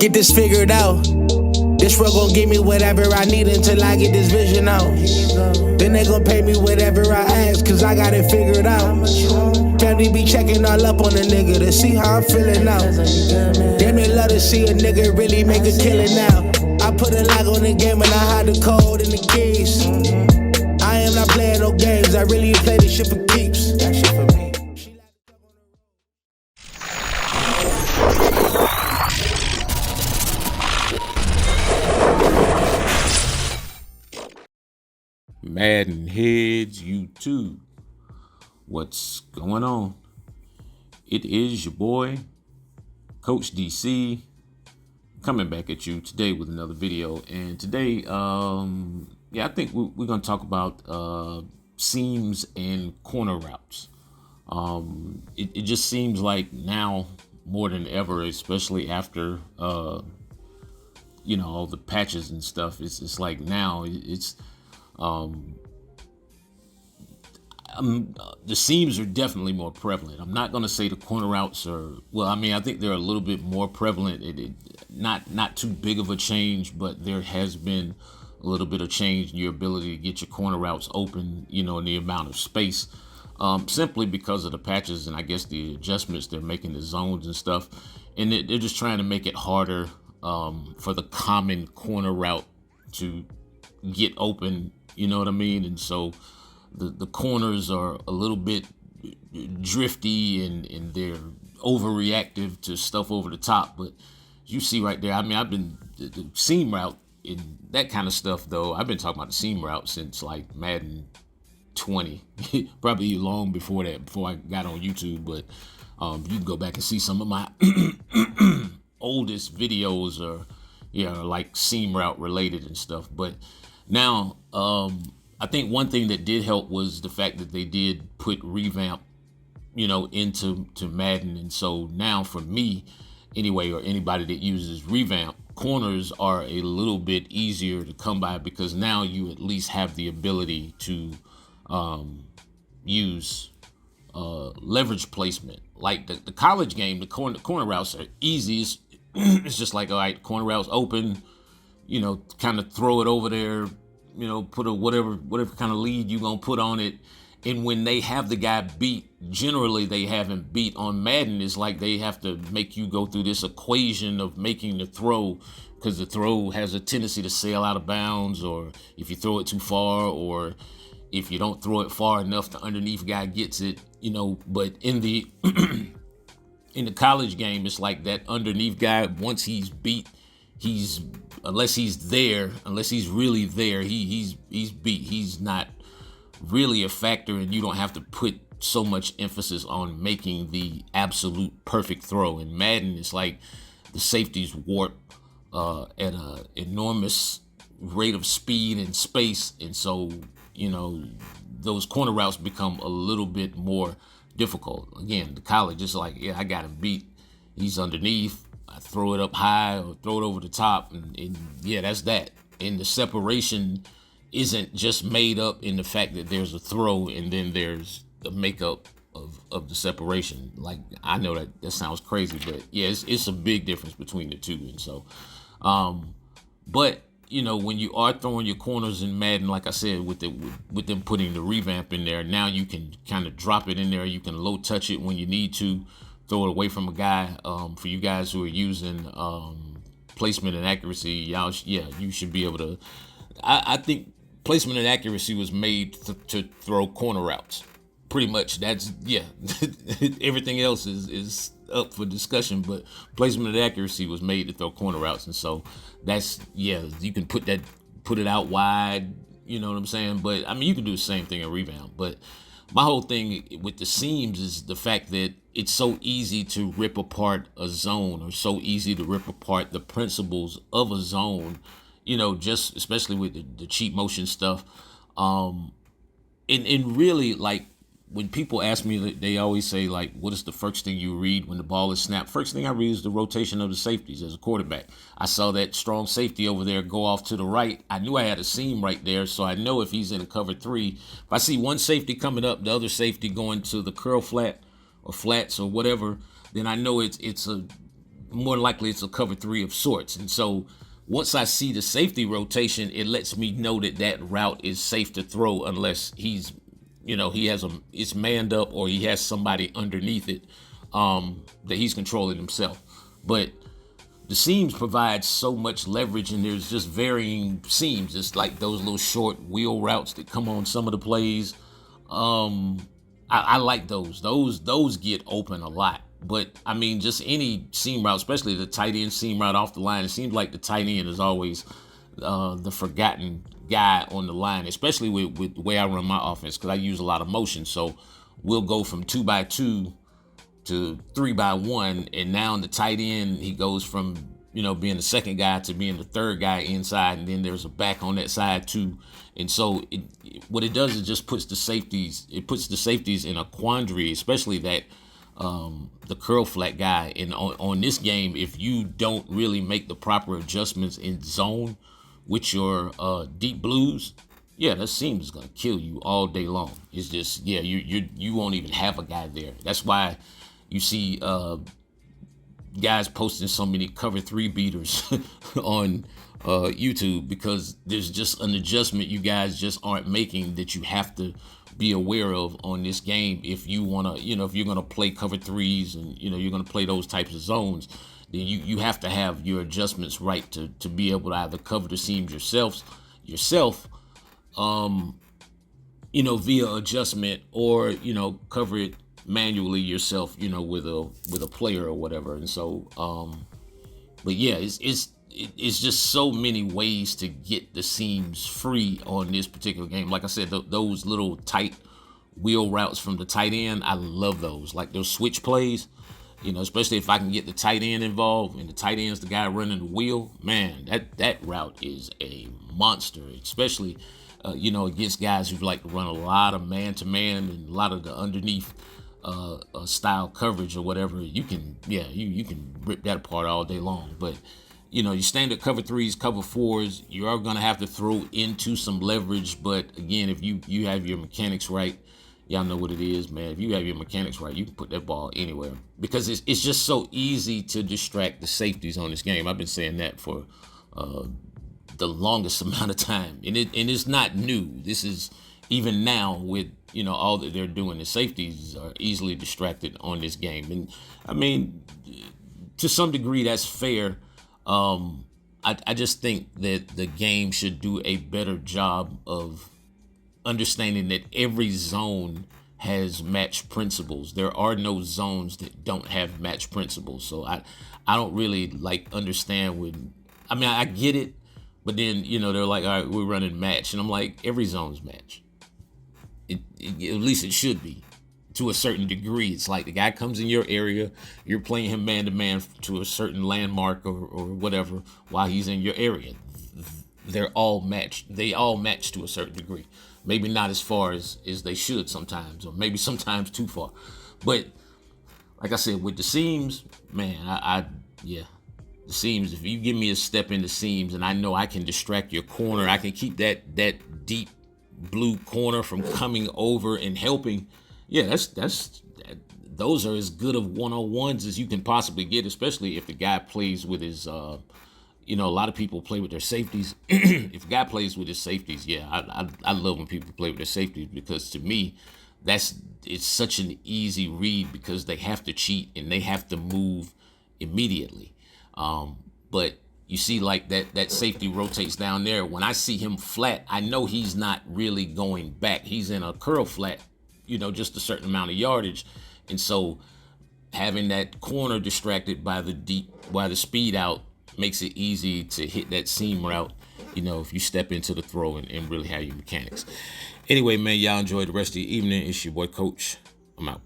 get this figured out. This world gon' give me whatever I need until I get this vision out. Then they gon' pay me whatever I ask, cause I got it figured out. Family be checking all up on a nigga to see how I'm feeling now. Damn, they love to see a nigga really make a killing now. I put a lock on the game and I hide the code and the keys. I am not playing no games, I really play this shit for keeps. That shit for me. MaddenHeadz YouTube, what's going on? It is your boy Coach DC coming back at you today with another video. And today I think we're gonna talk about seams and corner routes. It just seems like now more than ever, especially after all the patches and stuff, it's like now it's the seams are definitely more prevalent. I'm not going to say the corner routes are, well, I mean, I think they're a little bit more prevalent. Not too big of a change, but there has been a little bit of change in your ability to get your corner routes open, in the amount of space, simply because of the patches and I guess the adjustments they're making the zones and stuff. And they're just trying to make it harder for the common corner route to get open, you know what I mean? And so the corners are a little bit drifty and they're overreactive to stuff over the top. But you see right there, I mean, I've been the seam route and that kind of stuff, though. I've been talking about the seam route since like Madden 20, probably long before that, before I got on YouTube. But you can go back and see some of my oldest videos are like seam route related and stuff. But now, I think one thing that did help was the fact that they did put revamp, into Madden. And so now for me, anyway, or anybody that uses revamp, corners are a little bit easier to come by because now you at least have the ability to use leverage placement. Like the college game, the corner routes are easy. It's just like, all right, corner routes open, kind of throw it over there, put a whatever kind of lead you gonna put on it. And when they have the guy beat, generally they have him beat. On Madden, it's like they have to make you go through this equation of making the throw, because the throw has a tendency to sail out of bounds, or if you throw it too far, or if you don't throw it far enough, the underneath guy gets it, But in the in the college game, it's like that underneath guy, once he's beat, unless he's really there, he's beat. He's not really a factor, and you don't have to put so much emphasis on making the absolute perfect throw. In Madden, it's like the safeties warp at an enormous rate of speed and space, and so those corner routes become a little bit more difficult. Again, the college, it's like, I got him beat. He's underneath. I throw it up high or throw it over the top, and that's that. And the separation isn't just made up in the fact that there's a throw and then there's the makeup of the separation. Like, I know that sounds crazy, but it's a big difference between the two. And so, but when you are throwing your corners in Madden, like I said, with them putting the revamp in there, now you can kind of drop it in there. You can low touch it when you need to, throw it away from a guy. For you guys who are using placement and accuracy, you should be able to. I think placement and accuracy was made to throw corner routes. Pretty much, that's everything else is up for discussion, but placement and accuracy was made to throw corner routes. And so that's, you can put it out wide, you know what I'm saying? But I mean, you can do the same thing in revamp. But my whole thing with the seams is the fact that it's so easy to rip apart a zone, or so easy to rip apart the principles of a zone, just especially with the cheat motion stuff. And really, like, when people ask me, they always say, like, what is the first thing you read when the ball is snapped? First thing I read is the rotation of the safeties as a quarterback. I saw that strong safety over there go off to the right. I knew I had a seam right there, so I know if he's in a cover 3, if I see one safety coming up, the other safety going to the curl flat or flats or whatever, then I know it's a more likely it's a cover 3 of sorts. And so once I see the safety rotation, it lets me know that that route is safe to throw unless he's, it's manned up or he has somebody underneath it that he's controlling himself. But the seams provide so much leverage, and there's just varying seams. It's like those little short wheel routes that come on some of the plays. I like those. Those get open a lot. But I mean, just any seam route, especially the tight end seam route off the line, it seems like the tight end is always the forgotten guy on the line, especially with the way I run my offense, because I use a lot of motion. So we'll go from 2x2 to 3x1, and now in the tight end, he goes from being the second guy to being the third guy inside, and then there's a back on that side too. And so what it does is just puts the safeties in a quandary, especially that the curl flat guy. And on this game, if you don't really make the proper adjustments in zone with your deep blues, that seam is gonna kill you all day long. It's just you won't even have a guy there. That's why you see guys posting so many cover 3 beaters on YouTube, because there's just an adjustment you guys just aren't making that you have to be aware of on this game if you want to, if you're going to play cover 3s and, you're going to play those types of zones, then you have to have your adjustments right to be able to either cover the seams yourself, via adjustment, or, cover it manually yourself, with a player or whatever. And so, but yeah, it's just so many ways to get the seams free on this particular game. Like I said, those little tight wheel routes from the tight end, I love those. Like those switch plays, especially if I can get the tight end involved, and the tight end's the guy running the wheel. Man, that route is a monster, especially against guys who like to run a lot of man-to-man and a lot of the underneath style coverage or whatever. You can rip that apart all day long. But your standard cover 3s, cover 4s, you are going to have to throw into some leverage. But again, if you have your mechanics right, y'all know what it is, man. If you have your mechanics right, you can put that ball anywhere, because it's just so easy to distract the safeties on this game. I've been saying that for the longest amount of time, and it's not new. This is even now with all that they're doing. The safeties are easily distracted on this game, and I mean, to some degree, that's fair. I just think that the game should do a better job of understanding that every zone has match principles. There are no zones that don't have match principles. So I don't really understand when, I get it, but then, they're like, all right, we're running match. And I'm like, every zone's match. At least it should be. To a certain degree, it's like the guy comes in your area, you're playing him man-to-man to a certain landmark or whatever while he's in your area. They're all matched. They all match to a certain degree. Maybe not as far as they should sometimes, or maybe sometimes too far. But like I said, with the seams, man, the seams, if you give me a step in the seams and I know I can distract your corner, I can keep that deep blue corner from coming over and helping. Yeah, those are as good of one-on-ones as you can possibly get, especially if the guy plays with his, a lot of people play with their safeties. If a guy plays with his safeties, I love when people play with their safeties, because to me, it's such an easy read, because they have to cheat and they have to move immediately. But you see, like that safety rotates down there. When I see him flat, I know he's not really going back. He's in a curl flat, just a certain amount of yardage. And so having that corner distracted by the speed out makes it easy to hit that seam route, if you step into the throw and really have your mechanics. Anyway, man, y'all enjoy the rest of the evening. It's your boy Coach. I'm out.